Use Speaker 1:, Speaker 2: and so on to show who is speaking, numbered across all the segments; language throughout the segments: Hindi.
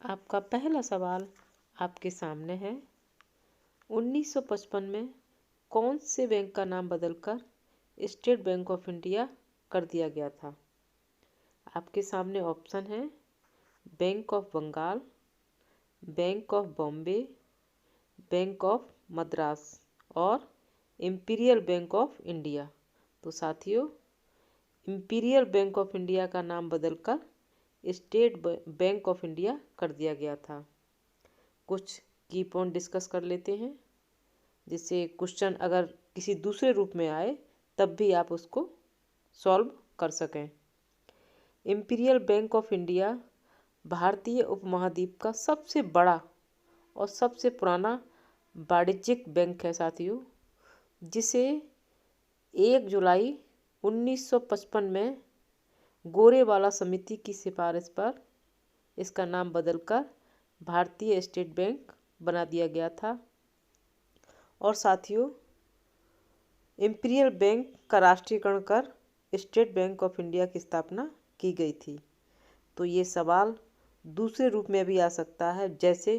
Speaker 1: आपका पहला सवाल आपके सामने है। 1955 में कौन से बैंक का नाम बदलकर स्टेट बैंक ऑफ इंडिया कर दिया गया था? आपके सामने ऑप्शन है bank of Bengal, bank of Bombay, bank of Madras और इम्पीरियल बैंक ऑफ इंडिया। तो साथियों, इम्पीरियल बैंक ऑफ इंडिया का नाम बदलकर स्टेट बैंक ऑफ इंडिया कर दिया गया था। कुछ की पॉइंट डिस्कस कर लेते हैं, जिससे क्वेश्चन अगर किसी दूसरे रूप में आए तब भी आप उसको सॉल्व कर सकें। इम्पीरियल बैंक ऑफ इंडिया भारतीय उपमहाद्वीप का सबसे बड़ा और सबसे पुराना वाणिज्यिक बैंक है साथियों, जिसे 1 जुलाई 1955 में गोरेवाला समिति की सिफारिश पर इसका नाम बदलकर भारतीय स्टेट बैंक बना दिया गया था। और साथियों, इम्पीरियल बैंक का राष्ट्रीयकरण कर स्टेट बैंक ऑफ इंडिया की स्थापना की गई थी। तो ये सवाल दूसरे रूप में भी आ सकता है, जैसे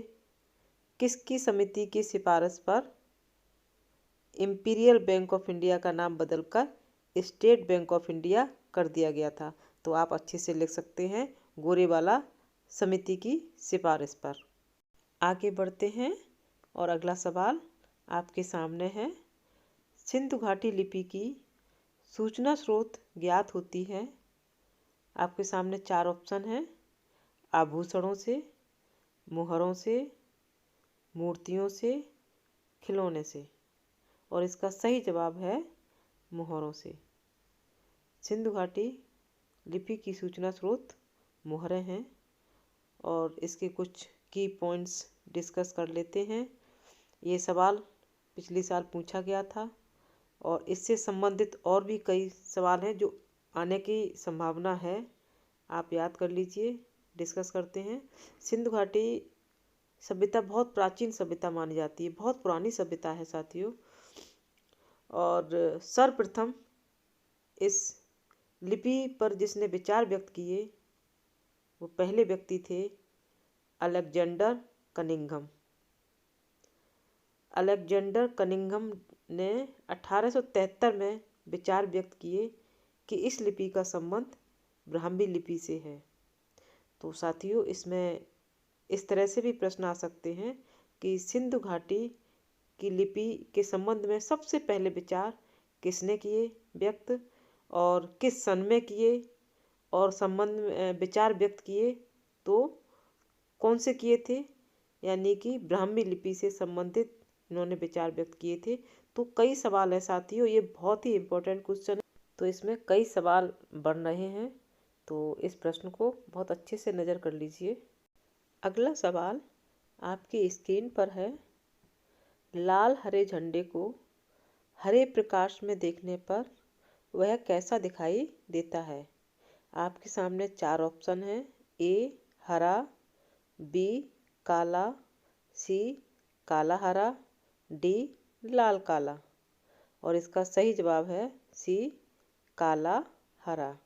Speaker 1: किसकी समिति की सिफारिश पर इम्पीरियल बैंक ऑफ इंडिया का नाम बदलकर स्टेट बैंक ऑफ इंडिया कर दिया गया था? तो आप अच्छे से लिख सकते हैं, गोरेवाला समिति की सिफारिश पर। आगे बढ़ते हैं और अगला सवाल आपके सामने है। सिंधु घाटी लिपि की सूचना स्रोत ज्ञात होती है। आपके सामने 4 ऑप्शन हैं: आभूषणों से, मुहरों से, मूर्तियों से, खिलौने से। और इसका सही जवाब है मुहरों से। सिंधु घाटी लिपि की सूचना स्रोत मुहरें हैं। और इसके कुछ की पॉइंट्स डिस्कस कर लेते हैं। ये सवाल पिछले साल पूछा गया था और इससे संबंधित और भी कई सवाल हैं जो आने की संभावना है। आप याद कर लीजिए, डिस्कस करते हैं। सिंधु घाटी सभ्यता बहुत प्राचीन सभ्यता मानी जाती है, बहुत पुरानी सभ्यता है साथियों। और सर्वप्रथम इस लिपि पर जिसने विचार व्यक्त किए वो पहले व्यक्ति थे अलेक्जेंडर कनिंघम। अलेक्जेंडर कनिंघम ने 1873 में विचार व्यक्त किए कि इस लिपि का संबंध ब्राह्मी लिपि से है। तो साथियों, इसमें इस तरह से भी प्रश्न आ सकते हैं कि सिंधु घाटी की लिपि के संबंध में सबसे पहले विचार किसने किए व्यक्त और किस सन में किए, और संबंध में विचार व्यक्त किए तो कौन से किए थे, यानी कि ब्राह्मी लिपि से संबंधित इन्होंने विचार व्यक्त किए थे। तो कई सवाल है साथियों, ये बहुत ही इम्पोर्टेंट क्वेश्चन है। तो इसमें कई सवाल बन रहे हैं, तो इस प्रश्न को बहुत अच्छे से नज़र कर लीजिए। अगला सवाल आपकी स्क्रीन पर है। लाल हरे झंडे को हरे प्रकाश में देखने पर वह कैसा दिखाई देता है? आपके सामने 4 ऑप्शन हैं: ए हरा, बी काला, सी काला हरा, डी लाल काला। और इसका सही जवाब है सी काला हरा।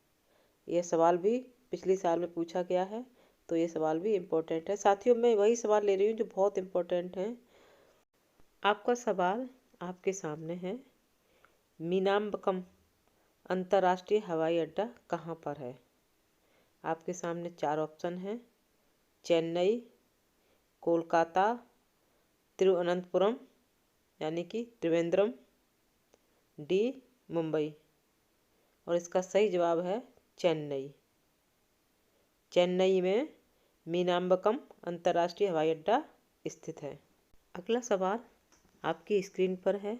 Speaker 1: यह सवाल भी पिछले साल में पूछा गया है, तो ये सवाल भी इम्पोर्टेंट है साथियों। मैं वही सवाल ले रही हूँ जो बहुत इम्पोर्टेंट है। आपका सवाल आपके सामने है। मीनाम्बकम अंतर्राष्ट्रीय हवाई अड्डा कहाँ पर है? आपके सामने 4 ऑप्शन हैं: चेन्नई, कोलकाता, तिरुवनंतपुरम यानी कि त्रिवेंद्रम, डी मुंबई। और इसका सही जवाब है चेन्नई। चेन्नई में मीनाम्बकम अंतर्राष्ट्रीय हवाई अड्डा स्थित है। अगला सवाल आपकी स्क्रीन पर है।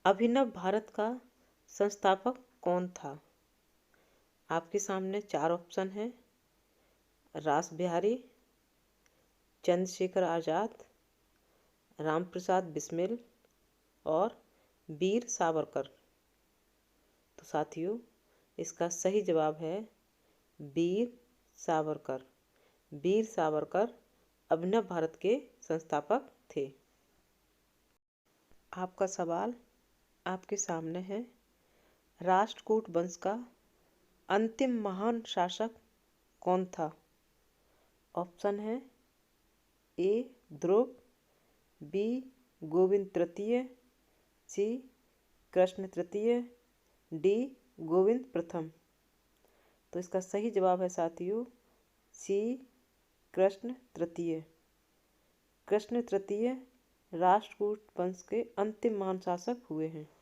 Speaker 1: अभिनव भारत का संस्थापक कौन था? आपके सामने 4 ऑप्शन हैं: रास बिहारी, चंद्रशेखर आज़ाद, रामप्रसाद बिस्मिल और वीर सावरकर। तो साथियों, इसका सही जवाब है वीर सावरकर। वीर सावरकर अभिनव भारत के संस्थापक थे। आपका सवाल आपके सामने है। राष्ट्रकूट वंश का अंतिम महान शासक कौन था? ऑप्शन है ए ध्रुव, बी गोविंद तृतीय, सी कृष्ण तृतीय, डी गोविंद प्रथम। तो इसका सही जवाब है साथियों सी कृष्ण तृतीय। कृष्ण तृतीय राष्ट्रकूट वंश के अंतिम महान शासक हुए हैं।